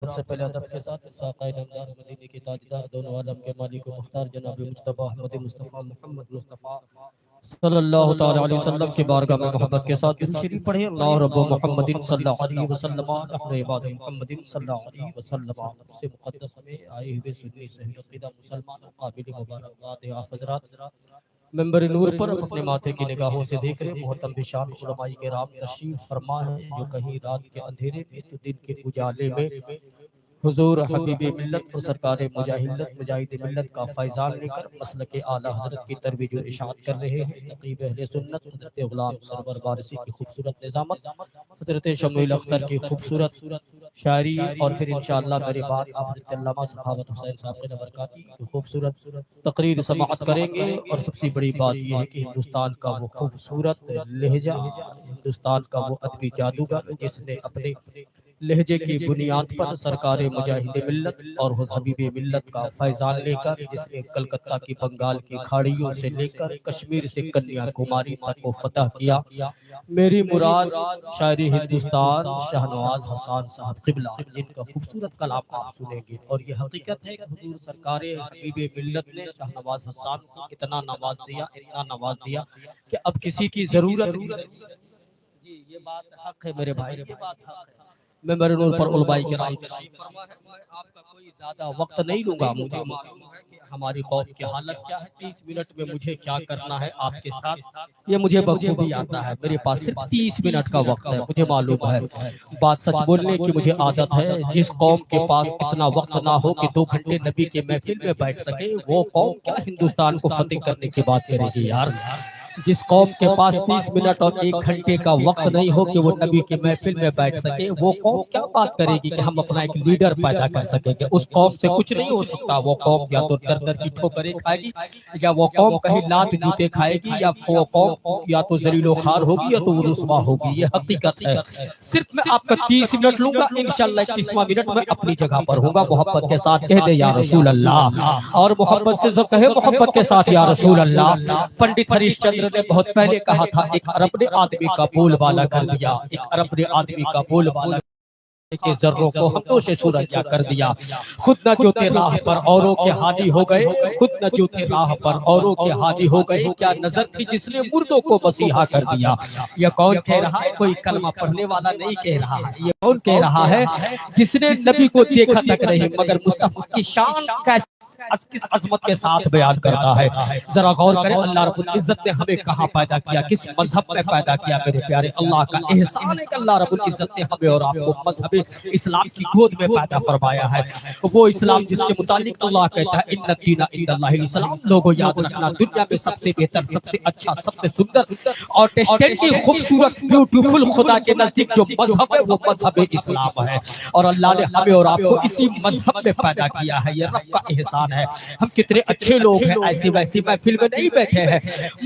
سب سے پہلے ادب کے ساتھ ساقائے نامدار مدینے کے تاجدار دونوں عالم کے مالک و مختار جناب مصطفیٰ احمد مصطفیٰ محمد مصطفیٰ صلی اللہ تعالی علیہ وسلم کی بارگاہ میں محبت کے ساتھ درود شریف پڑھیں۔ اللہ رب محمد صلی اللہ علیہ وسلم اپنے عباد محمد صلی اللہ علیہ وسلم سے مقدس میں آئے ہوئے سنی صحیح عقیدہ مسلمان قابل مبارکباد آپ حضرات ممبر نور پر اپنے ماتھے کی نگاہوں سے دیکھ رہے محترم بشان علماء کرام تشریف فرما ہے جو کہیں رات کے اندھیرے میں تو دن کے اجالے میں حضور حبیب ملت اور سرکار مجاہد ملت کا فیضان لے کر مسلک اعلیٰ حضرت کی ترویج و اشاعت کر رہے ہیں۔ نقیب اہل سنت حضرت غلام سرور وارثی کی خوبصورت نظامت، حضرت شمویل اختر کی خوبصورت شاعری، اور پھر انشاءاللہ میرے بعد آپ حضرت علامہ سخاوت حسین صاحب کے برکاتی کی خوبصورت تقریر سماعت کریں گے۔ اور سب سے بڑی بات یہ ہے کہ ہندوستان کا وہ خوبصورت لہجہ، ہندوستان کا وہ ادبی جادوگر جس نے اپنے لہجے کی بنیاد پر سرکار مجاہد ملت اور حبیب ملت کا فیضان لے کر، جس نے کلکتہ کی بنگال کی کھاڑیوں سے لے کر کشمیر سے کنیا کماری تک کو فتح کیا۔ میری مراد شاعری ہندوستان شاہ نواز حسان صاحب قبلہ، جن کا خوبصورت کلام آپ سنیں گے۔ اور یہ حقیقت ہے کہ حضور سرکار حبیب ملت نے شاہ نواز حسان کو اتنا نواز دیا کہ اب کسی کی ضرورت جی یہ بات حق ہے میرے بھائی، یہ بات حق ہے۔ ممبر نور پر علماء کرام تشریف فرما ہے۔ میں آپ کا کوئی زیادہ وقت نہیں لوں گا، مجھے معلوم ہے کہ ہماری قوم کی حالت کیا ہے۔ 30 منٹ میں مجھے کیا کرنا ہے آپ کے ساتھ یہ مجھے بخوبی آتا ہے۔ میرے پاس صرف 30 منٹ کا وقت ہے، مجھے معلوم ہے بات سچ بولنے کی مجھے عادت ہے۔ جس قوم کے پاس اتنا وقت نہ ہو کہ 2 گھنٹے نبی کے محفل میں بیٹھ سکے، وہ قوم کیا ہندوستان کو فتح کرنے کی بات کرے گی یار۔ جس قوم کے پاس 30 منٹ اور 1 گھنٹے کا وقت نہیں ہو کہ وہ نبی کی محفل میں بیٹھ سکے، وہ قوم کیا بات کرے گی کہ ہم اپنا ایک لیڈر پیدا کر سکیں گے۔ اس قوم سے کچھ نہیں ہو سکتا۔ وہ قوم یا تو در کی ٹھوکریں کھائے گی، یا وہ قوم کہیں لات جوتے کھائے گی، یا وہ قوم یا تو ذلیل و خوار ہوگی یا تو وہ رسوا ہوگی۔ یہ حقیقت ہے۔ صرف میں آپ کا 30 منٹ لوں گا، انشاءاللہ 31واں منٹ میں اپنی جگہ پر ہوں گا۔ محبت کے ساتھ کہہ دے یا رسول اللہ، اور محبت سے کہے محبت کے ساتھ یا رسول اللہ۔ پنڈت ہریش چندر نے بہت پہلے کہا تھا، ایک عرب نے آدمی کا بول بالا کر دیا، ایک عرب نے آدمی کا بول بالا کے ذروں کو ہمدوش سورجا کر دیا۔ خود نہ جو تھے راہ پر اوروں کے ہادی ہو گئے، خود نہ جو تھے راہ پر اوروں کے ہادی ہو گئے، کیا نظر تھی جس نے مردوں کو مسیحا کر دیا۔ یہ کون کہہ رہا ہے؟ کوئی کلمہ پڑھنے والا نہیں کہہ رہا ہے۔ یہ کون کہہ رہا ہے؟ جس نے نبی کو دیکھا تک نہیں، مگر مصطفیٰ کی شان کس عظمت کے ساتھ بیان کرتا ہے۔ ذرا غور کریں، اللہ رب العزت نے ہمیں کہاں پیدا کیا، کس مذہب میں پیدا کیا۔ میرے پیارے، اللہ کا احسان ہے کہ اللہ رب العزت نے ہمیں اور آپ کو مذہب اسلام کی گود میں پیدا فرمایا ہے۔ وہ اسلام جس کے متعلق اللہ کہتا ہے ان الدین عند اللہ الاسلام۔ لوگوں یاد رکھنا، دنیا میں سب سے بہتر، سب سے اچھا، سب سے سندر اور ٹیسٹنٹی خوبصورت بیوٹیفل خدا کے نزدیک جو مذہب ہے وہ مذہب اسلام ہے۔ اور اللہ نے ہمیں اور آپ کو اسی مذہب میں پیدا کیا ہے۔ یہ رب کا احسان ہے۔ ہم کتنے اچھے لوگ ہیں، ایسی ویسی محفل میں نہیں بیٹھے ہیں،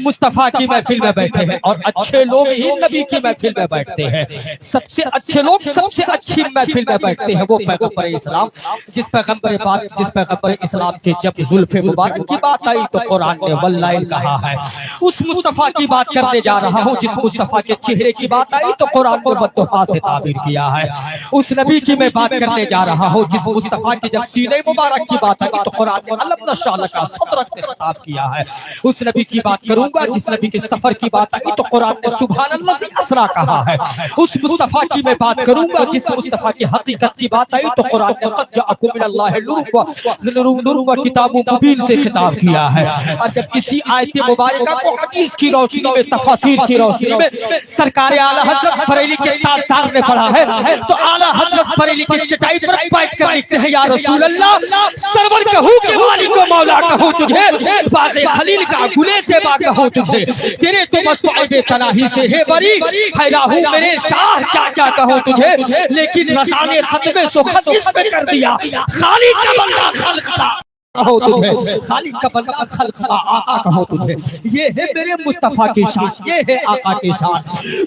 مصطفیٰ کی محفل میں بیٹھے ہیں۔ اور اچھے لوگ ہی نبی کی محفل میں بیٹھتے ہیں۔ سب سے اچھے لوگ سب سے اچھی محفل میں بیٹھتے ہیں وہ پیغمبر اسلام، جس پیغمبر اسلام کے جب زلف مبارک کی بات آئی تو قرآن نے واللائل کہا ہے۔ اس مصطفیٰ کی بات کرنے جا رہا ہوں جس مصطفیٰ کے چہرے کی بات آئی تو قرآن نے والضحیٰ سے تعبیر کیا ہے۔ اس نبی کی میں بات کرنے جا رہا ہوں جس مصطفیٰ کی جب سینے مبارک کی بات آئی تو قرآن نے علم نشرح لک صدرک سے خطاب کیا ہے۔ اس نبی کی بات کروں گا جس نبی کے سفر کی بات آئی تو قرآن نے سبحان الذی اسریٰ کہا ہے۔ اس مصطفیٰ کی میں بات کروں گا جس مصطفیٰ کی حقیقت کی بات آئی تو قرآن نے قد جاءکم من اللہ نور و کتاب مبین سے خطاب کیا ہے۔ اور جب اسی آیت مبارکہ کو حدیث کی روشنی میں، تفاسیر کی روشنی میں سرکار اعلیٰ حضرت بریلی کے تاجدار نے پڑھا ہے تو اعلیٰ حضرت بریلی کی چٹائی پر بیٹھ کر لکھتے ہیں یا رسول اللہ، سرور کہوں کہ مالک و مولا کہوں تجھے، باغ خلیل کا گلے سے با کہوں تجھے، تیرے تو مصنوعے بے تناہی سے ہے بری، ہے راہو میرے شاہ کیا کیا کہوں تجھے، لیکن رسانے ختم سو خط اس پہ کر دیا، خالق کا بندہ خلق تھا کہو تجھے، خالق کا بندہ خلق تھا آقا کہو تجھے۔ یہ ہے میرے مصطفیٰ کی شان، یہ ہے آقا کی شان۔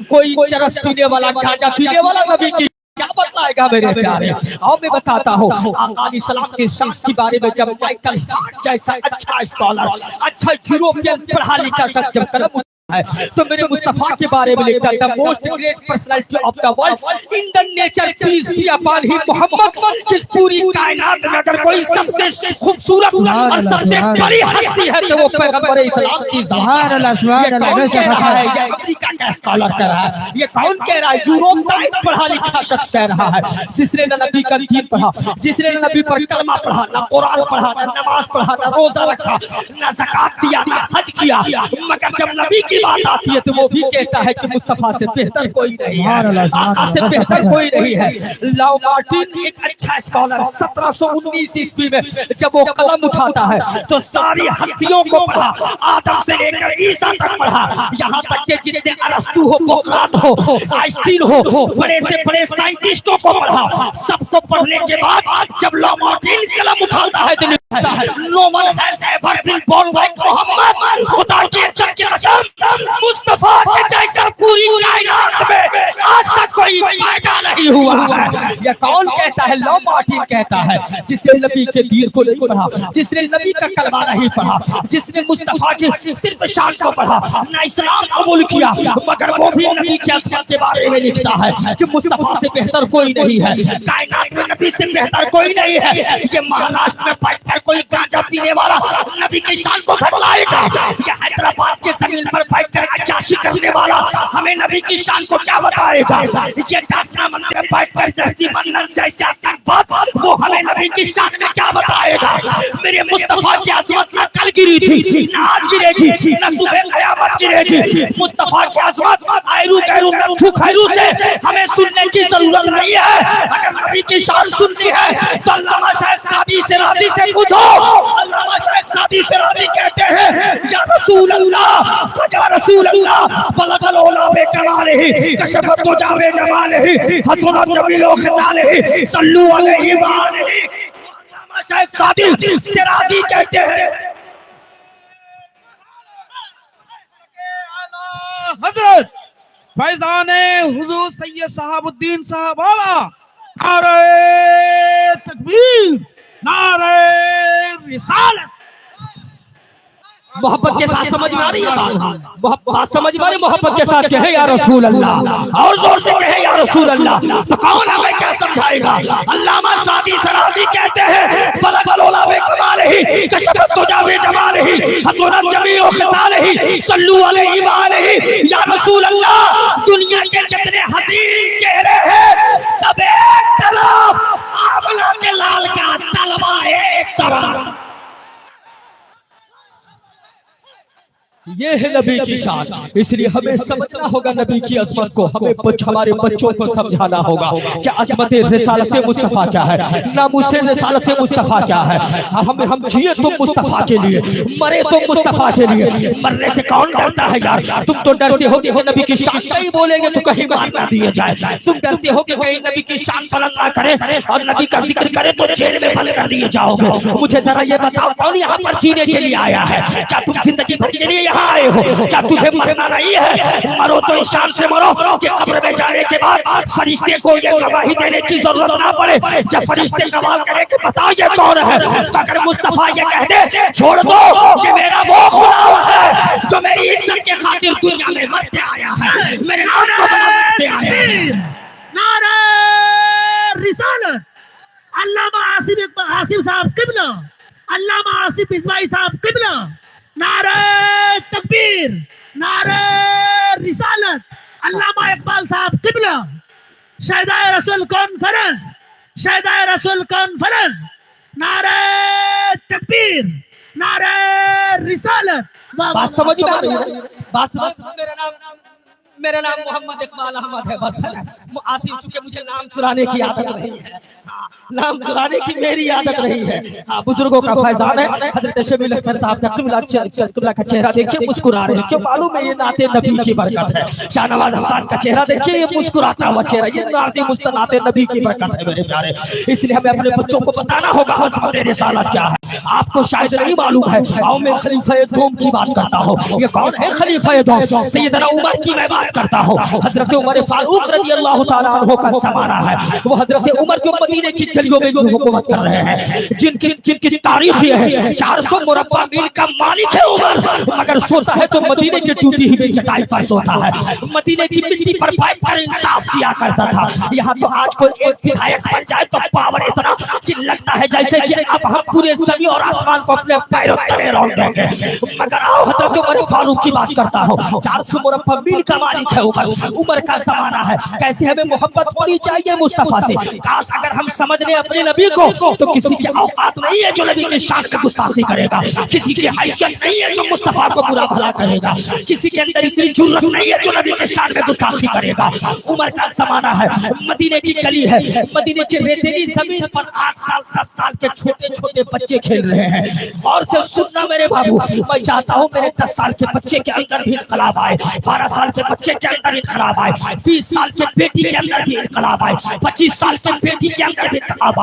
کوئی چرس پینے والا، گانجا پینے والا نبی کی کیا بتلائے گا میرے پیارے؟ آؤ میں بتاتا ہوں آقا علیہ السلام کے شان کے بارے میں۔ جب مائیکل ہارٹ جیسا اچھا اسکالر، اچھا یوروپین پڑھا لکھا شخص جب قلم تو میرے مصطفیٰ کے بارے میں لکھتا ہے most great personality of the world in the nature peace be upon him Muhammad, جس پوری کائنات میں اگر کوئی سب سے خوبصورت اور سب سے بڑی ہستی ہے تو وہ پیغمبر اسلام کی ذات ہے۔ یہ کون کہہ رہا ہے؟ یہ امریکہ کا اسکالر کہہ رہا ہے، یہ کون کہہ رہا ہے؟ یوروپ کا ایک پڑھا لکھا شخص کہہ رہا ہے، جس نے نہ نبی کا دین پڑھا، جس نے نبی پر کلمہ پڑھا، نہ قرآن پڑھا، نہ نماز پڑھا، نہ روزہ رکھا، نہ زکات دیا، نہ حج کیا، مگر جب نبی کی بات آتی ہے تو وہ بھی کہتا ہے کہ مصطفیٰ سے بہتر کوئی نہیں ہے، آقا سے بہتر کوئی نہیں ہے۔ لاؤ مارٹن ایک اچھا اسکالر 1719 عیسوی میں جب وہ قلم اٹھاتا ہے تو ساری ہستیوں کو پڑھا، آدم سے لے کر عیسیٰ تک پڑھا، یہاں تک کہ جتنے ارسطو ہو، سقراط ہو، آئنسٹین ہو، بڑے سے بڑے سائنٹسٹوں کو پڑھا۔ سب کو پڑھنے کے بعد جب لاؤ مارٹن قلم اٹھاتا ہے تو no one has ever been born like محمد، خدا کی عزت کی قسم مصطفیٰ کے جیسا پوری کائنات میں آج تک کوئی پیدا نہیں ہوا ہے۔ یہ کون کہتا ہے؟ لاؤ مارٹن کہتا ہے، جس نے نبی کے دین کو نہیں پڑھا، جس نے نبی کا کلمہ نہیں پڑھا، جس نے مصطفیٰ کی صرف شان کو پڑھا، نہ اسلام قبول کیا، مگر وہ بھی نبی کی عظمت کے بارے میں لکھتا ہے کہ مصطفیٰ سے بہتر کوئی نہیں ہے، کائنات میں نبی سے بہتر کوئی نہیں ہے۔ یہ مہاراشٹر میں بیٹھ کر کوئی گانجا پینے والا نبی کی شان کو بتلائے گا، یہ حیدرآباد کے زمین پر بیٹھ کر عیاشی کرنے والا ہمیں نبی کی شان کو کیا بتائے گا؟ یہ داسنا مندر میں بیٹھ کر نصیب منن جیسا سنبات وہ ہمیں نبی کی شان میں کیا بتائے گا؟ میرے مصطفیٰ کی عظمت نہ کل گری تھی، نہ آج گرے گی، نہ صبح قیامت گرے گی۔ مصطفیٰ کی عظمت ایرو گیرو نٹھو خیرو سے ہمیں سننے کی ضرورت نہیں ہے۔ اگر نبی کی شان سننی ہے تو علامہ شیخ سعدی شیرازی سے پوچھو۔ علامہ شیخ سعدی شیرازی کہتے ہیں یا رسول اللہ یا رسول اللہ بلغ العلا بکمالہ کشفت دجا بجمالہ حسنت جمیل خصالہ صلو علیہ وآلہ۔ علامہ شیخ سعدی شیرازی کہتے ہیں حضرت فیضان حضور سید صاحب الدین صاحب آبا، نعرہ تکبیر، نعرہ رسالت۔ محبت کے ساتھ سمجھ میں آ رہی ہے بات سمجھ میں آ رہی ہے؟ محبت کے ساتھ کہے یا رسول اللہ، اور زور سے کہے یا رسول اللہ، تو کون ہمیں کیا سمجھائے گا؟ علامہ شادی شرازی کہتے ہیں بلغ العلا بکمالہ کشفت دجا بجمالہ حسنت جمیل خصالہ صلو علیہ وآلہ۔ یا رسول اللہ دنیا کے جتنے حسین چہرے ہیں سب ایک طرف، آمنہ کے لال کا طلبہ ایک طرف۔ یہ ہے نبی کی شان، اس لیے ہمیں سمجھنا ہوگا نبی کی عظمت کو، ہمیں ہمارے بچوں کو سمجھانا ہوگا کہ عظمت رسالت مصطفیٰ کیا ہے، ناموس رسالت مصطفیٰ کیا ہے۔ ہم جیے تو مصطفیٰ کے لیے، مرے تو مصطفیٰ کے لیے۔ مرنے سے کون ڈرتا ہے یار؟ تم تو ڈرتے ہو کہ نبی کی شان نہیں بولیں گے تو کہیں مار نہ دیے جائے، تم ڈرتے ہو کہ کہیں نبی کی شان بلند نہ کرے اور نبی کا ذکر کرے تو جیل میں بند کر دیے جاؤ گے۔ مجھے ذرا یہ بتاؤ کون یہاں پر جینے کے لیے آیا ہے؟ کیا تم زندگی بھر کے لیے آئے ہو؟ کیا تجھے مرنا نہیں ہے؟ مرو تو اس شان سے مرو کہ قبر میں جانے کے بعد فرشتے کو یہ گواہی دینے کی ضرورت نہ پڑے۔ جب فرشتے سوال کریں کہ بتاؤ یہ کون ہے، تو اگر مصطفیٰ یہ کہہ دے چھوڑ دو کہ میرا وہ خدا ہے جو میری عزت کے خاطر دنیا میں مرتے آیا ہے، میرے نام کو بناتے آیا ہے۔ نعرہ رسالت علامہ آصف صاحب قبلہ، علامہ آصف اسماعیل صاحب قبلہ، نعرہ تکبیر، نعرہ رسالت علامہ اقبال صاحب قبلہ، شہدائے رسول کانفرنس، شہدائے رسول کانفرنس، نعرہ تکبیر، نعرہ رسالت۔ بات سمجھ میں آ رہی ہے؟ بات سمجھ میرا نام محمد اقبال احمد ہے، بس آصف چونکہ مجھے نام چرانے کی عادت نہیں ہے، نام چرانے کی میری عادت نہیں ہے۔ بزرگوں کا فیضان ہے۔ حضرت شبیل اختر صاحب قبلہ کا چہرہ دیکھیے مسکرا رہے ہیں، کیوں معلوم ہے یہ نعت نبی کی برکت ہے۔ شاہ نواز حسان کا چہرہ دیکھیے، یہ مسکراتا ہوا چہرہ، یہ نعت نبی کی برکت ہے میرے پیارے۔ اس لیے ہمیں اپنے بچوں کو بتانا ہوگا عظمت رسالت کیا ہے۔ آپ کو شاید نہیں معلوم ہے، اور میں خلیفہ دوم کی بات کرتا ہوں۔ یہ کون ہے خلیفہ دوم؟ سیدنا عمر کی میں بات کرتا ہوں۔ حضرت عمر فاروق رضی اللہ تعالیٰ عنہ کا زمانہ ہے، وہ حضرت عمر جو مدینے کی گلیوں میں جو حکومت کر رہے ہیں، جن کی تاریخ یہ ہے 400 مربع میل کا مالک ہے عمر، مگر سوتا ہے تو مدینے کی ٹوٹی ہوئی چٹائی پر سوتا ہے، مدینے کی مٹی پر بیٹھ کر انصاف کیا کرتا تھا۔ یہاں تو آج کوئی ایک ودھایک بن جائے تو پاور اتنا کہ لگتا ہے جیسے کہ اب ہم پورے زمین اور آسمان کو اپنے پیروں تلے رون دیں گے، مگر آؤ حضرت عمر فاروق کی بات کرتا ہوں۔ 400 مربع میل کا مالک ہے عمر کا زمانہ ہے۔ کیسے ہمیں محبت ہونی چاہیے مصطفیٰ سے، کاش اگر ہم سمجھ لیں اپنے نبی کو تو کسی کی اوقات نہیں ہے جو نبی کے شان کی گستاخی کرے گا، کسی کی حیثیت نہیں ہے جو مصطفیٰ کو برا بھلا کرے گا، کسی کے اندر اتنی جرأت نہیں ہے جو نبی کے شان میں گستاخی کرے گا۔ عمر کا زمانہ ہے، مدینے کی گلی ہے، مدینے کی ریتیلی زمین پر 8 سال 10 سال کے چھوٹے چھوٹے بچے کھیل رہے ہیں۔ اور سے سننا میرے بابو، میں چاہتا ہوں میرے 10 سال کے بچے کے اندر بھی انقلاب آئے، 12 سال کے بچے کے اندر انقلاب آئے، 20 سال کے بیٹی کے اندر بھی انقلاب آئے، 25 سال کے بیٹی کے اندر بھی انقلاب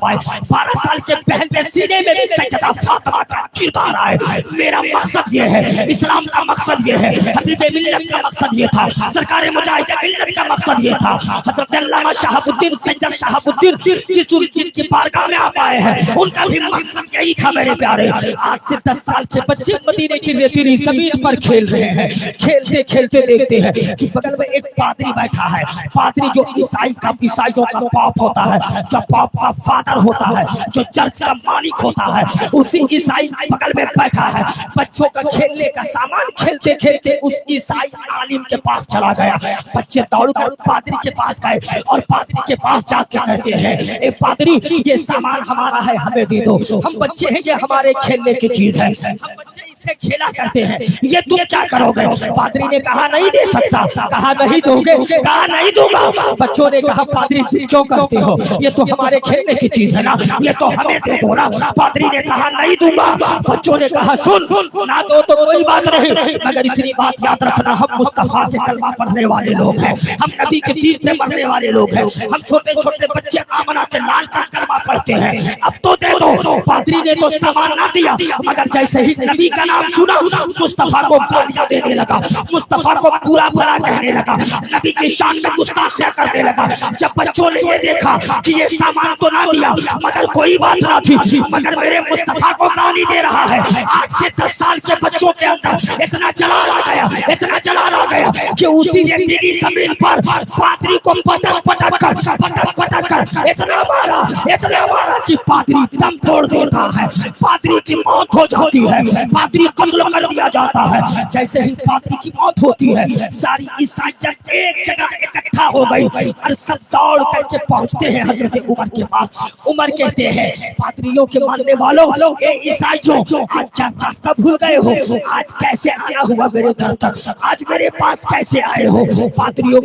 آئے، 12 سال کے بہن کے سینے میں بھی سجدہ فاطمہ کا کردار آئے۔ میرا مقصد یہ ہے، اسلام کا مقصد یہ ہے، حبیب ملت کا مقصد یہ تھا، سرکار مجاہد ملت کا مقصد یہ تھا۔ حضرت علامہ شہاب الدین سید شہاب الدین جس الدین کی بارگاہ میں آپ آئے ہیں، ان کا بھی مقصد یہی تھا میرے پیارے۔ آج سے 10 سال کے بچے مدینے کی ریتیلی زمین پر کھیل رہے ہیں، کھیلتے کھیلتے دیکھتے ہیں کہ بغل میں ایک پادری بیٹھا ہے، پادری جو عیسائیوں کا پاپ ہوتا ہے، جو پاپ کا فادر ہوتا ہے، جو چرچ کا مالک ہوتا ہے، اسی عیسائی بغل میں بیٹھا ہے۔ بچوں کا کھیلنے کا سامان کھیلتے کھیلتے اس عیسائی عالم کے پاس چلا گیا۔ بچے دوڑ کر پادری کے پاس گئے اور پادری کے پاس جا کے کہتے ہیں، اے پادری یہ سامان ہمارا ہے، ہمیں دے دو، ہم بچے ہیں، یہ ہمارے کھیلنے کی چیز ہے، ہم بچے اس سے کھیلا کرتے ہیں، یہ تم کیا کرو گے؟ پادری نے کہا نہیں دے سکتا، کہا نہیں دو گے، کہا نہیں دوں گا۔ بچوں نے کہا پادری سے کیوں کرتے ہو، یہ تو ہمارے کھیلنے کی چیز ہے نا، یہ تو ہمیں دے دو نا۔ پادری نے کہا نہیں دوں گا۔ بچوں نے کہا سن نہ دو تو کوئی بات نہیں، مگر اتنی بات یاد رکھنا، ہم مصطفیٰ کے کلمہ پڑھنے والے لوگ ہیں، ہم نبی کے دین پہ مرنے والے لوگ ہیں، ہم چھوٹے چھوٹے بچے آمنہ کے لال کا کلمہ پڑھتے ہیں، اب تو دے دو۔ پادری نے تو سامان نہ دیا، مگر جیسے ہی نبی کا نام سنا مصطفیٰ کو گالیاں دینے لگا، مصطفیٰ کو برا بھلا کہنے لگا، نبی کی شان میں گستاخیاں کرنے لگا۔ جب بچوں نے یہ دیکھا کہ یہ سامان تو نہ دیا مگر کوئی بات نہ تھی، مگر میرے مصطفیٰ کو گالی دے رہا ہے، آج سے 10 سال کے بچوں کے اندر اتنا جلال آ گیا، اتنا جلال آ گیا کہ اسی ریتیلی زمین پر پادری کو پٹک کر اتنا مارا کہ پادری دم توڑ دیتا ہے، پادری کی موت ہو جاتی ہے، پادری قتل کر دیا جاتا ہے۔ جیسے ہی پادری کی موت ہوتی ہے، ساری عیسائیت ایک جگہ اکٹھا ہو گئی اور سب دوڑ کر کے پہنچتے ہیں حضرت عمر کے پاس۔ عمر کہتے ہیں پادریوں کے ماننے والوں، اے عیسائیوں، آج کیا راستہ بھول گئے ہو؟ آج کیسے آیا ہوا میرے در تک؟ آج میرے پاس کیسے آئے ہو؟ پادریوں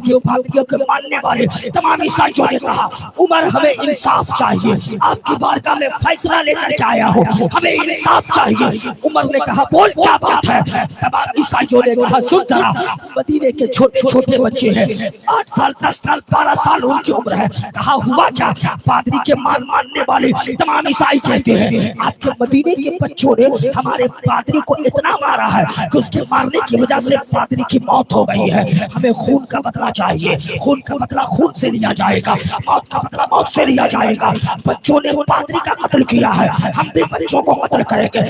کے ماننے والے تمام عیسائیوں نے کہا عمر ہمیں انصاف چاہیے، آپ کی بارگاہ میں فیصلہ لے کر کے آیا ہو، ہمیں انصاف چاہیے۔ عمر نے کہا بول کیا بات ہے؟ تمام عیسائیوں نے کہا سن ذرا، مدینے کے چھوٹے چھوٹے بچے ہیں، 8 سال 10 سال 12 سال ان کی عمر ہے۔ کہا ہوا کیا؟ پادری کے ماننے والے تمام عیسائی کہتے ہیں آپ کے مدینے کے بچوں نے ہمارے پادری کو اتنا مارا ہے کہ اس کے مارنے کی وجہ سے پادری کی موت ہو گئی ہے، ہمیں خون کا بدلہ چاہیے، خون کا بدلہ خون سے لیا جائے گا، موت کا بدلہ موت سے لیا جائے گا۔ بچوں نے پادری کا قتل کیا ہے، ہم بھی بچوں کو قتل کریں گے۔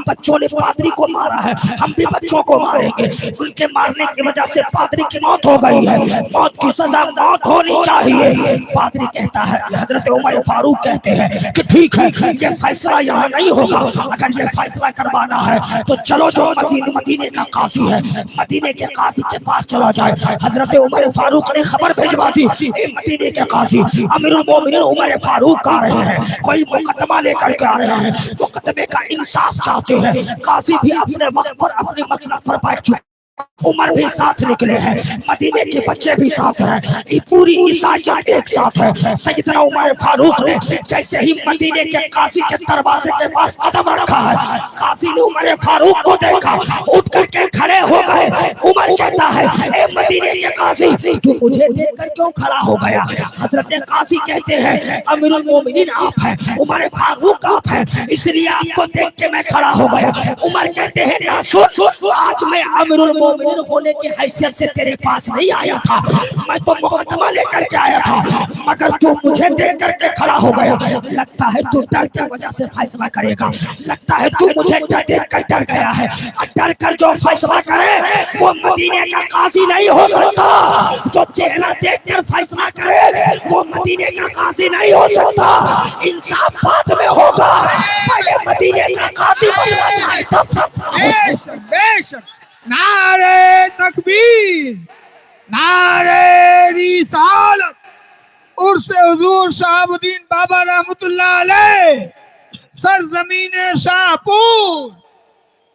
بچوں نے پادری کو مارا ہے، ہم بھی بچوں کو ماریں گے۔ ان کے مارنے کی وجہ سے پادری کی موت ہو گئی ہے، موت کی سزا موت ہونی چاہیے۔ پادری کہتا ہے، حضرت عمر فاروق کہتے ہیں کہ ٹھیک ہے یہ فیصلہ یہاں نہیں ہوگا، اگر یہ فیصلہ کروانا ہے تو چلو جو مدینے کا قاضی ہے، مدینے کے قاضی کے پاس چلا جائے۔ حضرت عمر فاروق نے خبر بھیجوا دی، مدینے کے قاضی امیر المومنین عمر فاروق آ رہے ہیں، کوئی مقدمہ لے کر کے آ رہے ہیں، مقدمے کا انصاف چاہتے ہیں۔ قاضی بھی اپنے وقت پر اپنی مسئلہ پر بیٹھ چکے عمر بھی ساتھ نکلے ہیں، مدینے کے بچے بھی ساتھ ہیں، یہ پوری عیسائیت ایک ساتھ ہے۔ سیدنا عمر فاروق نے جیسے ہی مدینے کے قاضی کے دروازے کے پاس قدم رکھا ہے، قاضی نے عمر فاروق کو دیکھا، اٹھ کر کے کھڑے ہو گئے۔ عمر کہتا ہے اے مدینے کے قاضی تو مجھے دیکھ کر کیوں کھڑا ہو گیا؟ حضرت قاضی کہتے ہیں امیر المومنین آپ ہیں، عمر فاروق آپ ہیں، اس لیے آپ کو دیکھ کے میں کھڑا ہو گیا۔ عمر کہتے ہیں آج میں امیر المومنین ہونے کی حیثیت سے تیرے پاس نہیں آیا تھا، میں تو مقدمہ لے کر کے آیا تھا، مگر تو مجھے دیکھ کر کے کھڑا ہو گیا۔ لگتا ہے تو ڈر کی وجہ سے فیصلہ کرے گا، لگتا ہے تو مجھے دیکھ کر ڈر گیا ہے۔ ڈر کر جو فیصلہ کرے وہ مدینے کا قاضی نہیں ہو سکتا، جو چہرہ دیکھ کر فیصلہ کرے وہ مدینے کا قاضی نہیں ہو سکتا۔ انصاف بعد میں ہوگا، پہلے مدینے کا قاضی بننا چاہے تب۔ بے شک بے شک، نعرہ تکبیر، نعرہ رسالت، عرس حضور شہاب الدین بابا رحمت اللہ علیہ، سرزمین شاہپور۔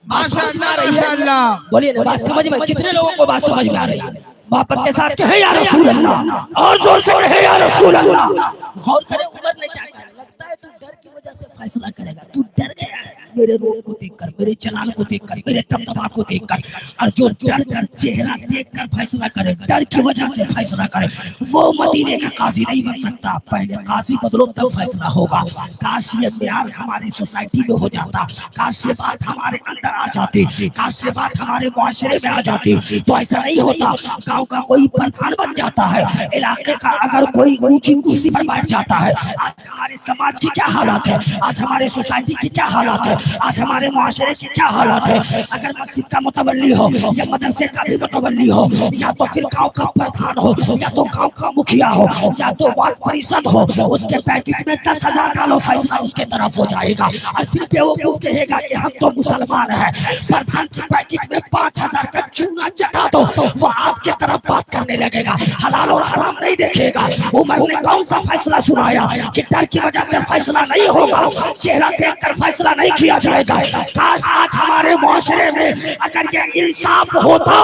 ماشاءاللہ ماشاءاللہ، بولیے نا بات سمجھ میں، کتنے لوگوں کو بات سمجھ میں آ رہی ہے؟ محبت کے ساتھ کہیں یا رسول اللہ، اور زور سے کہیں یا رسول اللہ۔ غور کرے عمر نے کیا کہا؟ لگتا ہے تو ڈر کی وجہ سے فیصلہ کرے گا، تو ڈر گیا ہے میرے روح کو دیکھ کر، میرے چلان کو دیکھ کر، میرے دبدبا کو دیکھ کر، اور جو ڈر کر چہرہ دیکھ کر فیصلہ کرے، ڈر کی وجہ سے فیصلہ کرے، وہ مدینے کا قاضی نہیں بن سکتا۔ پہلے قاضی بدلو تب فیصلہ ہوگا۔ کاش یہ معیار ہماری سوسائٹی میں ہو جاتا، کاش یہ بات ہمارے اندر آ جاتی، کاش یہ بات ہمارے معاشرے میں آ جاتی، تو ایسا نہیں ہوتا۔ گاؤں کا کوئی پردھان بن جاتا ہے، علاقے کا اگر کوئی اونچی کرسی پر بیٹھ جاتا ہے۔ آج ہمارے سماج کی کیا حالات ہے، آج ہمارے سوسائٹی کی کیا حالات ہے، آج ہمارے معاشرے کی کیا حالات ہے۔ اگر مسجد کا متولی ہو یا مدرسے کا بھی متولی ہو، یا تو پھر گاؤں کا پردھان ہو، یا تو گاؤں کا مکھیا ہو، یا تو وارڈ پریشد ہو، اس کے پیکٹ میں 10,000 ڈالو، فیصلہ اس کے طرف ہو جائے گا۔ اور پھر بیوقوف کہے گا کہ ہم تو مسلمان ہیں، پردھان کے پیکٹ میں 5,000 کا چونا چٹا دو، وہ آپ کے طرف بات کرنے لگے گا، حلال اور حرام نہیں دیکھے گا۔ عمر نے کون سا فیصلہ سنایا کہ ڈر کی وجہ سے فیصلہ نہیں ہوگا، چہرہ دیکھ کر فیصلہ نہیں کیا جائے گا۔ کاش آج ہمارے معاشرے میں اگر یہ انصاف ہوتا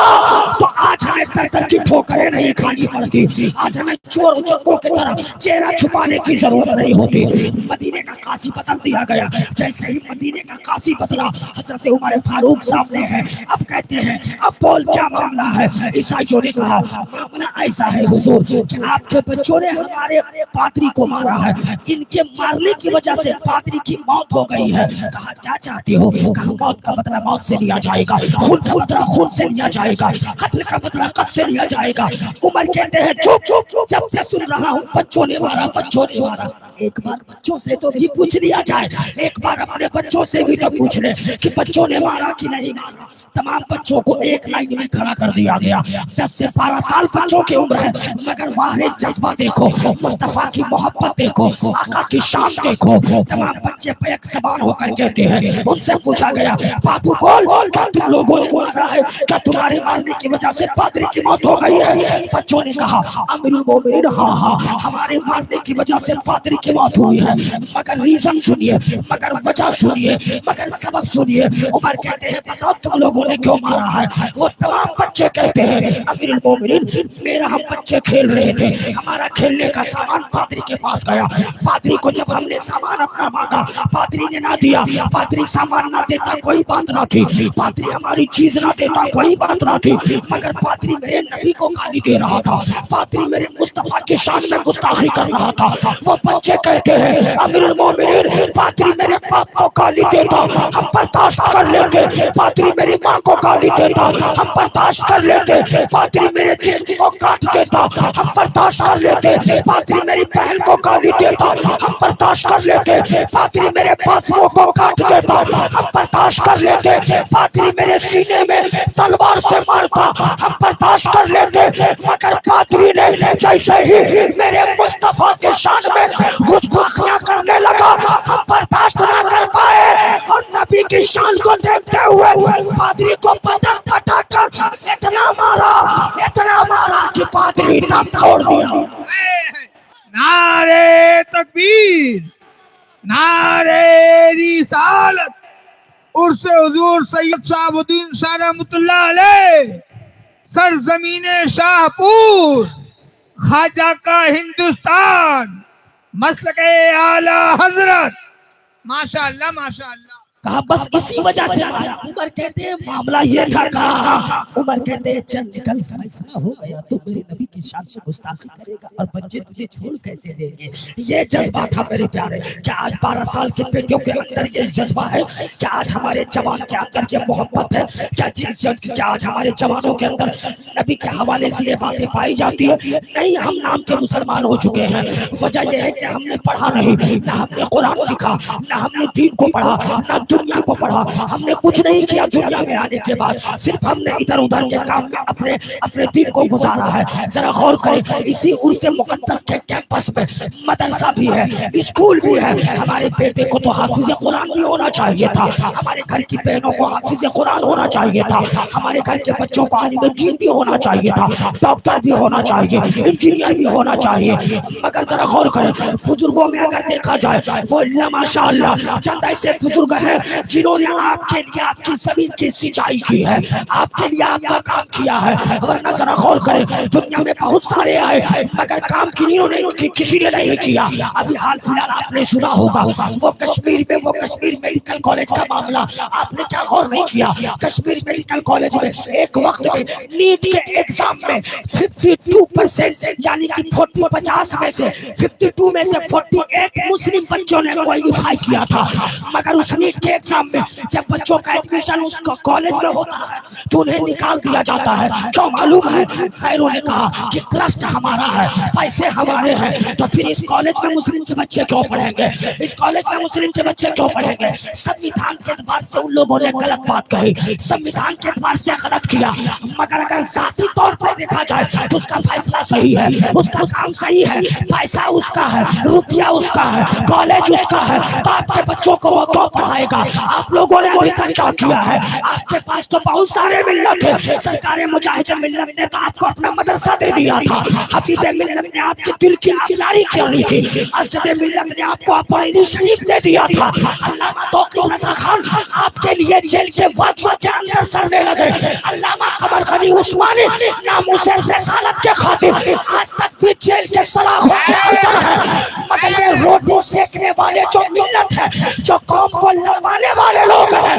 تو آج ہمیں در کی ٹھوکریں نہیں کھانی پڑتی، آج ہمیں چور چکوں کی طرح چہرہ چھپانے کی ضرورت نہیں ہوتی۔ مدینے کا قاضی بدل دیا گیا، جیسے ہی مدینے کا قاضی بدلا، حضرت عمر فاروق سامنے ہے۔ اب کہتے ہیں اب بول کیا معاملہ ہے؟ عیسائیوں نے کہا معاملہ ایسا ہے حضور کہ آپ کے بچوں نے ہمارے پادری کو مارا ہے، ان کے مارنے کی وجہ سے پادری کی موت ہو گئی ہے۔ کہا کیا چاہتے ہو؟ کہا موت کا بدلہ موت سے لیا جائے گا، خون کا بدلہ خون سے لیا جائے گا، قتل کا بدلہ قتل سے لیا جائے گا۔ عمر کہتے ہیں چپ چپ، جب سے سن رہا ہوں بچوں نے مارا، بچوں نے مارا۔ ایک بار بچوں سے تو بھی پوچھ لیا جائے، ایک بار اپنے بچوں سے بھی تو پوچھ لے کہ بچوں نے مارا کہ نہیں مارا۔ تمام بچوں کو ایک لائن میں کھڑا کر دیا گیا۔ 10 سے 12 سال بچوں کی عمر ہے، مگر باہر جذبہ دیکھو، مصطفیٰ کی محبت دیکھو، آقا کی شان دیکھو۔ تمام بچے بیک زبان ہو کر کہتے ہیں، ان سے پوچھا گیا باپو بول کیا تم لوگوں نے مارا ہے؟ کیا تمہارے مارنے کی وجہ سے پادری کی موت ہو گئی ہے؟ بچوں نے کہا امیر المومنین ہاں ہمارے مارنے کی وجہ سے پادری کی موت ہوئی ہے، مگر ریزن سنیے، مگر وجہ سنیے، مگر سبب سنیے۔ عمر کہتے ہیں بتاؤ تم لوگوں نے کیوں مارا ہے؟ وہ تمام بچے کہتے ہیں امیر المومنین میرا ہم بچے کھیل رہے تھے، ہمارا کھیلنے کا سامان پادری کے پاس گیا، پادری کو جب ہم نے سامان اپنا مانگا پادری نے نہ دیا، پادری سامان نہ دیتا کوئی بات نہ تھی، پادری ہماری چیز نہ دیتا کوئی بات نہ تھی، مگر پادری میرے نبی کو گالی دے رہا تھا، پادری میرے مصطفیٰ کی شان میں گستاخی کر رہا تھا۔ وہ بچے کہتے ہیں امیر المومنین پادری میرے باپ کو گالی دیتا ہم برداشت کر لیتے، پادری میری ماں کو گالی دیتا ہم برداشت کر لیتے، پادری میرے جسم کو کاٹ دیتا ہم برداشت کر لیتے، پادری میری بہن کو گالی دیتا ہم برداشت کر لیتے، پادری میرے بازوؤں کو کاٹ دیتا ہم برداشت کر لیتے، پادری میرے سینے میں تلوار سے مارتا ہم برداشت کر لیتے، مگر پادری نے جیسے ہی میرے مصطفیٰ کے شان میں گستاخیاں کرنے لگا ہم برداشت نہ کر پائے، اور نبی کی شان کو دیکھتے ہوئے پادری کو پٹک پٹک کر اتنا مارا کہ پادری دم توڑ دیا۔ نعرہ تکبیر، نعرہ رسالت، عرس حضور سید شہاب الدین شاہ رحمۃ اللہ علیہ، سرزمین شاہ پور، خواجہ کا ہندوستان، مسلک اعلی حضرت. ماشاء اللہ ماشاء اللہ. کہا بس اسی وجہ سے مارا. عمر کہتے ہیں معاملہ یہ تھا. کہا عمر کہتے ہیں چل نکل، فیصلہ ہو گیا تو میرے نبی کی شان سے گستاخی کرے گا اور بچے تجھے چھوڑ کیسے دیں گے. یہ جذبہ تھا میرے پیارے. کیا آج 12 سال کے بیٹیوں کے اندر یہ جذبہ ہے؟ کیا آج ہمارے جوان کے اندر یہ محبت ہے؟ کیا آج ہمارے جوانوں کے اندر نبی کے حوالے سے یہ باتیں پائی جاتی ہے؟ نہیں، ہم نام کے مسلمان ہو چکے ہیں. وجہ یہ ہے کہ ہم نے پڑھا نہیں، نہ ہم نے قرآن سیکھا، نہ ہم نے دین کو پڑھا، نہ دنیا کو پڑھا. ہم نے کچھ نہیں کیا دنیا میں آنے کے بعد، صرف ہم نے ادھر ادھر کے کام میں اپنے دین کو گزارا ہے. ذرا غور کریں، اسی عرس مقدس کے کیمپس میں مدرسہ بھی ہے، اسکول بھی ہے. ہمارے بیٹے کو تو حافظ قرآن بھی ہونا چاہیے تھا، ہمارے گھر کی بہنوں کو حافظ قرآن ہونا چاہیے تھا، ہمارے گھر کے بچوں کو عالم دین بھی ہونا چاہیے تھا، ڈاکٹر بھی ہونا چاہیے، انجینئر بھی ہونا چاہیے. مگر ذرا غور کریں، بزرگوں میں اگر دیکھا جائے وہ ماشاء اللہ چند ایسے بزرگ ہیں جنہوں نے آپ کے لیے آپ کی زمین کی سینچائی کی ہے، آپ کے لیے آپ کا کام کیا ہے. ورنہ ذرا غور کریں، دنیا میں بہت سارے آئے مگر کام کنہوں نے کسی نے نہیں کیا. ابھی حال فی الحال آپ نے سنا ہوگا وہ کشمیر میڈیکل کالج کا معاملہ. آپ نے کیا غور نہیں کیا؟ کشمیر میڈیکل کالج میں ایک وقت میں نیٹ کے ایگزام میں 52% یعنی کہ 50 میں سے 52 میں سے 48 مسلم بچوں نے کوالیفائی کیا تھا. مگر اس نیٹ کے ایگزام میں جب بچوں کا ایڈمیشن اس کالج میں ہوتا ہے تو انہیں نکال دیا جاتا ہے. کیوں معلوم ہے؟ خیروں نے کہا کہ ٹرسٹ ہمارا ہے، پیسے ہمارے ہیں، تو پھر اس کالج میں مسلم کے بچے کیوں پڑھیں گے؟ اس کالج میں مسلم کے بچے کیوں پڑھیں گے؟ سنویدھان کے اعتبار سے ان لوگوں نے غلط بات کہی، سنویدھان کے اعتبار سے غلط کیا. مگر اگر ذاتی طور پر دیکھا جائے تو اس کا فیصلہ صحیح ہے، اس کا کام صحیح ہے، پیسہ اس کا ہے، روپیہ اس کا ہے، کالج اس کا ہے. باپ کے بچوں کو وہ کیوں پڑھائے گا؟ آپ لوگوں نے ابھی تک کیا کیا ہے؟ آپ کے پاس تو بہت سارے ملت ہیں. سرکار مجاہد ملت نے تو آپ کو اپنا مدرسہ دے دیا تھا، حبیب ملت نے آپ کے دل کی تیاری کرنی تھی، اسد ملت نے آپ کو اپنا شریف دے دیا تھا. علامہ توقیر رضا خان آپ کے لیے جیل کے وادیوں کے اندر سڑنے لگے. علامہ قمر غنی عثمانی ناموس رسالت کے خاطر آج تک بھی جیل کے سلاخوں کے اندر ہے. مگر یہ روٹی سیکنے والے جو ملت ہے، جو قوم کو لڑوانے والے لوگ ہیں،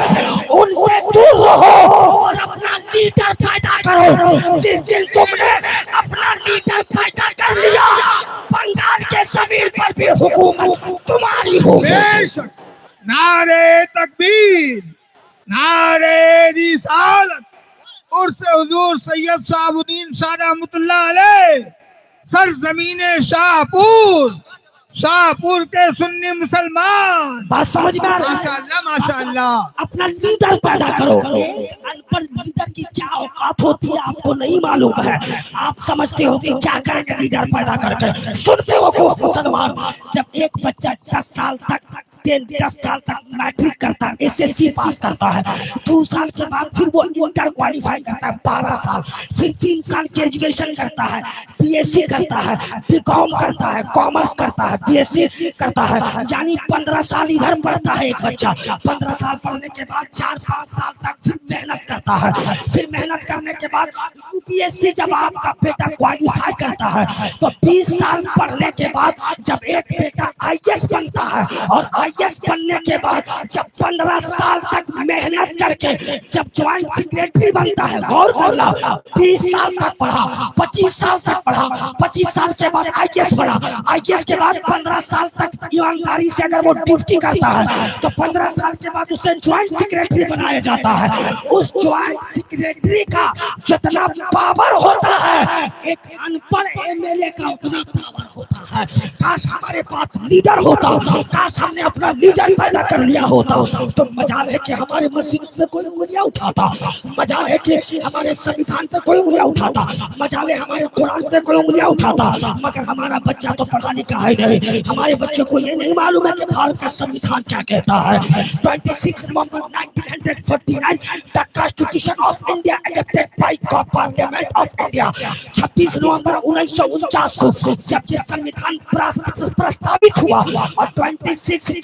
ان سے دور رہو اور اپنا لیڈر پیدا کرو. جس دن تم نے اپنا لیڈر پیدا کر لیا، بنگال کے زمین پر بھی حکومت تمہاری ہوگی. بے شک. نعرے تکبیر، نعرے رسالت. عرس حضور سید شہاب الدین شاہ رحمۃ اللہ علیہ، سرزمین شاہ پور کے سنی مسلمان. بات سمجھ میں آ رہی ہے؟ ماشاء اللہ ماشاء اللہ. اپنا لیڈر پیدا کرو. ایک ان پڑھ لیڈر کی کیا اوقات ہوتی ہے آپ کو نہیں معلوم ہے. آپ سمجھتے ہو کہ کیا کریں گے لیڈر پیدا کر کے؟ سنتے ہو کو مسلمان، جب ایک بچہ 10 سال تک 10 سال تک میٹرک کرتا ہے، ایس ایس سی پاس کرتا ہے، 2 سال کے بعد پھر وہ انٹر کوالیفائی کرتا ہے 12 سال، پھر 3 سال گریجویشن کرتا ہے، بی ایس سی کرتا ہے، بی کام کرتا ہے، کامرس کرتا ہے، بی ایس سی کرتا ہے، یعنی 15 سال ادھر پڑھتا ہے ایک بچہ. 15 سال پڑھنے کے بعد 4-5 سال تک پھر محنت کرتا ہے. پھر محنت کرنے کے بعد یو پی ایس سی جب آپ کا بیٹا کوالیفائی کرتا ہے تو 20 سال پڑھنے کے بعد جب ایک بیٹا آئی ایس بنتا ہے، اور آئی ایس بننے کے بعد جب 15 سال تک محنت کر کے جب جوائنٹ سیکریٹری بنتا ہے، غور کرنا، 20 سال تک پڑھا، 25 سال تک پڑھا، 25 سال کے بعد آئی ایس بنا، آئی ایس کے بعد 15 سال تک ایمانداری سے اگر وہ ڈیوٹی کرتا ہے تو 15 سال کے بعد اسے جوائنٹ سیکریٹری بنایا جاتا ہے. اس جوائنٹ سیکریٹری کا جتنا پاور ہوتا ہے ایک ان پڑھ ایم ایل اے کا اتنا پاور ہوتا ہے. کاش ہمارے پاس لیڈر ہوتا، کاش ہم نے اپنا لیڈر پیدا کر لیا ہوتا. تو مجال ہے کہ ہمارے مسجد میں کوئی انگلیاں اٹھاتا، مجال ہے کہ ہمارے سنویدھان پہ کوئی انگلیاں اٹھاتا، مجال ہے ہمارے قرآن پہ کوئی انگلیاں اٹھاتا. مگر ہمارا بچہ تو پڑھا لکھا ہے نہیں، ہمارے بچے کو یہ نہیں معلوم ہے کہ بھارت کا سنویدھان کیا کہتا ہے. 26 نومبر 1949 the Constitution of India adopted by Parliament of India. 26 نومبر 1949 کو جب یہ سنویدھان پرستاوت ہوا اور 26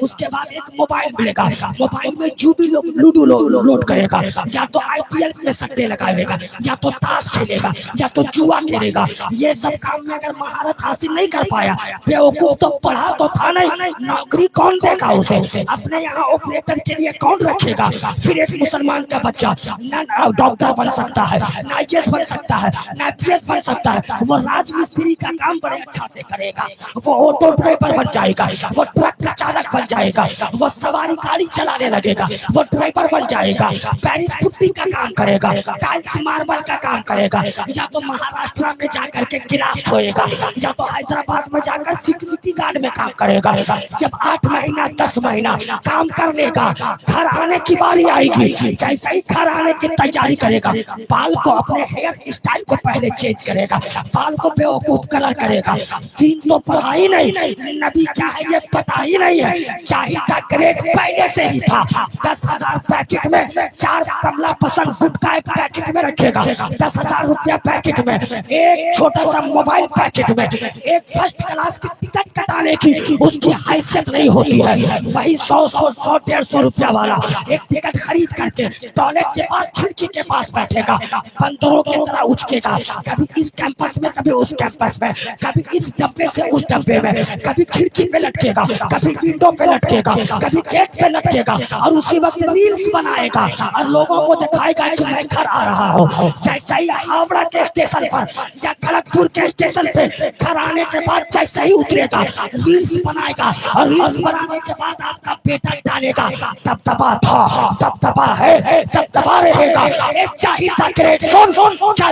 اس کے بعد ایک موبائل ملے گا، موبائل میں جو بھی لوڈو لوڈ کرے گا، یا تو آئی پی ایل میں سٹے لگائے گا، یا تو تاش کھیلے گا، یا تو جوا کھیلے گا. یہ سب کام میں اگر مہارت حاصل نہیں کر پایا، بیوقوف تو پڑھا تو تھا نہیں، نوکری کون دے گا اسے؟ اپنے یہاں آپریٹر کے لیے کون رکھے گا؟ پھر ایک مسلمان کا بچہ نہ ڈاکٹر بن سکتا ہے، نہ آئی ایس بن سکتا ہے، نہ پی ایس بن سکتا ہے، وہ راج مستری کا کام بڑے اچھا سے کرے گا، وہ آٹو ڈرائیور بن جائے گا، وہ ٹرک کا چالک بن جائے گا، وہ سواری گاڑی چلانے لگے گا، وہ ڈرائیور بن جائے گا، پیرس پٹی کا کام کرے گا، ٹائلس ماربل کا کام کرے گا، یا تو مہاراشٹر میں جا کر کے گلاس دھوئے گا، یا تو حیدرآباد میں جا کر سیکورٹی گارڈ میں کام کرے گا. جب 8 مہینہ 10 مہینہ کام کر لے گا، گھر آنے کی باری آئے گی، جیسے ہی گھر آنے کی تیاری کرے گا، بال کو اپنے ہیئر اسٹائل کو پہلے چینج کرے گا، بال کو بیوقوف کلر کرے گا. دین تو پڑھا ہی نہیں، نبی کیا ہے یہ پتا ہی نہیں ہے. چاہیے گریڈ پہلے سے ہی تھا. 10,000 پیکٹ میں 4 کملا پسند گٹکا ایک پیکٹ میں رکھے گا، 10,000 روپیہ پیکٹ میں، ایک چھوٹا سا موبائل پیکٹ میں، ایک فرسٹ کلاس کی ٹکٹ کٹانے کی اس کی حیثیت نہیں ہوتی ہے. وہی 100-150 روپیہ والا ایک ٹکٹ خرید کر کے ٹوائلٹ کے پاس کھڑکی کے پاس بیٹھے گا، بندروں کی طرح اچکے گا، کبھی اس کیمپس میں کبھی اس کیمپس میں، کبھی اس ڈبے سے اس ڈبے میں، کبھی کھڑکی پہ لٹکے گا، کبھی ونڈو پہ لٹکے گا، کبھی گیٹ پہ لٹکے گا، اور اسی وقت ریلز بنائے گا اور لوگوں کو دکھائے گا کہ میں گھر آ رہا ہوں. جیسے ہی ہاوڑا کے اسٹیشن پر یا کھڑگپور کے اسٹیشن پہ گھر آنے کے بعد جیسے ہی اترے گا، ریلز بنائے گا، اور ریلز بنانے کے بعد آپ کا بیٹا ڈالے گا دبدبا تھا، دبدبا ہے، دبدبا رہے گا. ایک چاہیتا گریڈ کیا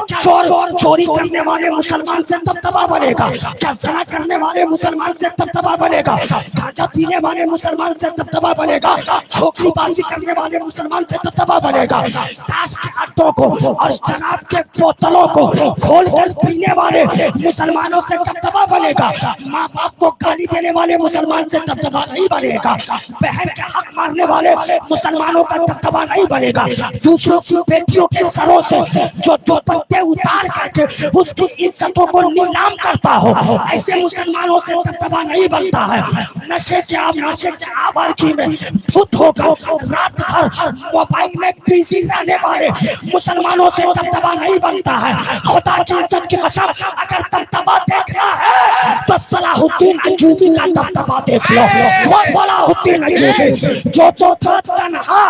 چوری کرنے والے مسلمان سے دبدبا بنے گا؟ کیا زنا کرنے والے مسلمان سے دبدبا بنے گا؟ گانجا پینے والے مسلمان سے دبدبا بنے گا؟ چھوکری بازی کرنے والے مسلمان سے دبدبا بنے گا؟ تاش کے اڈوں کو اور شراب کے بوتلوں کو کھول کر پینے والے مسلمانوں سے دبدبا بنے گا؟ ماں باپ کو گالی دینے والے مسلمان سے دبدبا نہیں بنے گا؟ بہن کے حق مارنے والے مسلمانوں کا دبدبا نہیں بنے گا؟ دوسروں کی بیٹیوں کے سروں سے جو دوپٹے اتار کر کے اس کی عزتوں کو نیلام کرتا ہو، ایسے مسلمانوں سے دبدبا نہیں بنتا ہے. نشے کے آوارگی میں دھت ہو کر رات بھر موبائل میں بیزی رہنے والے مسلمانوں سے دبدبا نہیں بنتا ہے. خدا کی عزت کی قسم، اگر دبدبا دیکھنا ہے تو صلاح الدین ایوبی کا دبدبا دیکھ لو. وہ صلاح الدین ایوبی جو تھا تنہا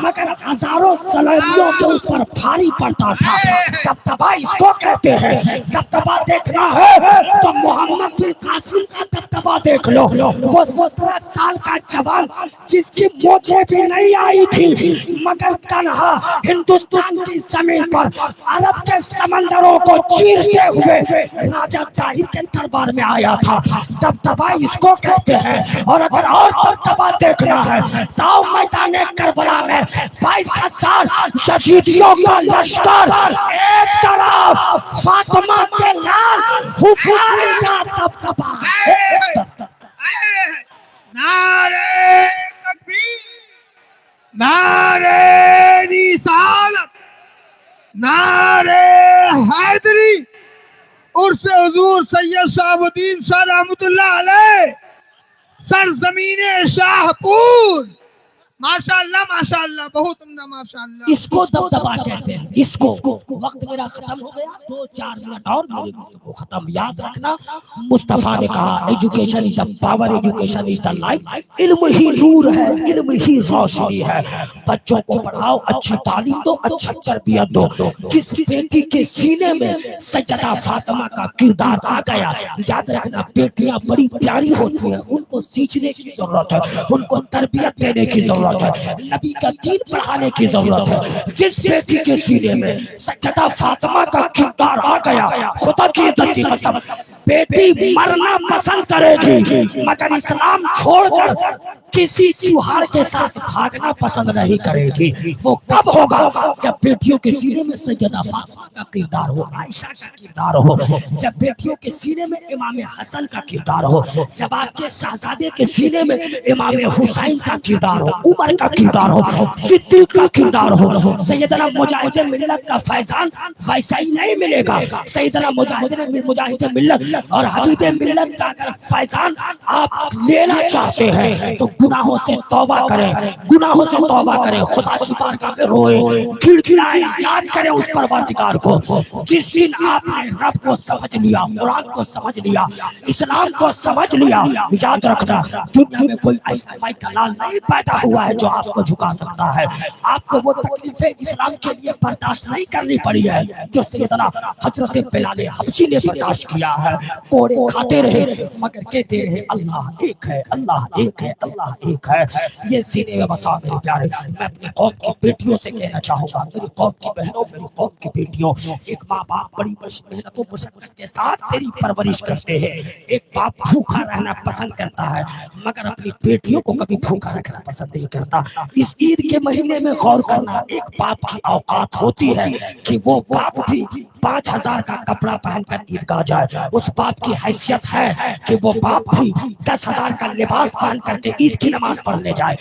مگر ہزاروں سلیمیوں کے اوپر بھاری پڑتا تھا. دبدبا اس کو کہتے ہیں. دبدبا دیکھنا ہے تو محمد بن قاسم کا دبدبا دیکھ لو. وہ 17 سال کا جوان جس کی موجیں بھی نہیں آئی تھی مگر تنہا ہندوستان کی زمین پر عرب کے سمندروں کو چیرتے ہوئے راجہ طاہر کے دربار میں آیا تھا. دبدبا اس کو کہتے ہیں. اور اگر اور دبدبا دیکھنا ہے تو میدان کربلا میں 22,000 یزیدیوں کا لشکر ایک طرف، فاطمہ کے لال حسین کا دبدبا. نعرہ تکبیر، نعرہ رسالت، نعرہ حیدری، عرس حضور سید شہاب الدین شاہ رحمۃ اللہ علیہ، سرزمین شاہپور. ماشاءاللہ ماشاءاللہ، بہت عمدہ ماشاءاللہ. اس کو دبدبا کہتے ہیں. اس کو وقت میرا ختم ہو گیا، 2-4 منٹ اور میری گفتگو ختم. یاد رکھنا مصطفیٰ نے کہا education is the power, education is the light. علم ہی نور ہے، علم ہی روشنی ہے. بچوں کو پڑھاؤ، اچھی تعلیم دو، اچھی تربیت دو. جس بیٹی کے سینے میں سیدہ فاطمہ کا کردار آ گیا، یاد رکھنا بیٹیاں بڑی پیاری ہوتی ہیں، ان کو سیکھنے کی ضرورت ہے، ان کو تربیت دینے کی ضرورت ہے، نبی کا دین پڑھانے کی ضرورت ہے. جس بیٹی کے سینے میں سیدہ فاطمہ کا کردار آ گیا، خدا کی عزت کی قسم، بیٹی مرنا پسند کرے گی مگر اسلام چھوڑ کر کسی چوہار کے ساتھ بھاگنا پسند نہیں کرے گی. وہ کب ہوگا؟ جب بیٹیوں کے سینے میں سیدہ فاطمہ کا کردار ہو، عائشہ کا کردار ہو، جب بیٹیوں کے سینے میں امام حسن کا کردار ہو، جب آپ کے شہزادے کے سینے میں امام حسین کا کردار ہو، عمر کا کردار ہو، صدیق کا کردار ہو. سیدنا مجاہد ملت کا فیضان ویسا ہی نہیں ملے گا. سیدنا مجاہد ملت اور حبیب ملت کا اگر فیضان آپ لینا چاہتے ہیں تو گناہوں سے توبہ کریں، گناہوں سے توبہ کریں، خدا کی بارگاہ میں روئے، کھڑکھڑائیں، یاد کریں اس پروردگار کو جس دن آپ نے رب کو سمجھ لیا، قرآن کو سمجھ لیا، اسلام کو سمجھ لیا۔ یاد رکھنا دنیا میں کوئی ایسا مائی کا لال نہیں پیدا ہوا ہے جو آپ کو جھکا سکتا ہے۔ آپ کو وہ تکلیفیں اسلام کے لیے برداشت نہیں کرنی پڑی ہے جو سیدنا حضرت بلال حبشی نے برداشت کیا ہے۔ کوڑے کھاتے رہے مگر کہتے رہے اللہ ایک ہے، اللہ ایک ہے، اللہ ایک ہے۔ یہ سینے میں بسا میرے پیارے، میں اپنی قوم کی بیٹیوں سے کہنا چاہوں گا، میری قوم کی بہنوں، میری قوم کی بیٹیوں، ایک ماں باپ بڑی محنت و مشقت کے ساتھ تیری پرورش کرتے ہیں۔ ایک باپ بھوکا رہنا پسند کرتا ہے مگر اپنی بیٹیوں کو کبھی بھوکا رکھنا پسند نہیں کرتا۔ اس عید کے مہینے میں غور کرنا، ایک باپ کی اوقات ہوتی ہے کہ وہ باپ بھی 5000 کا کپڑا پہن کر عیدگاہ جائے، اس باپ کی حیثیت ہے کہ وہ باپ بھی 10,000 کا لباس پہن کر کے عید کی نماز پڑھنے جائے۔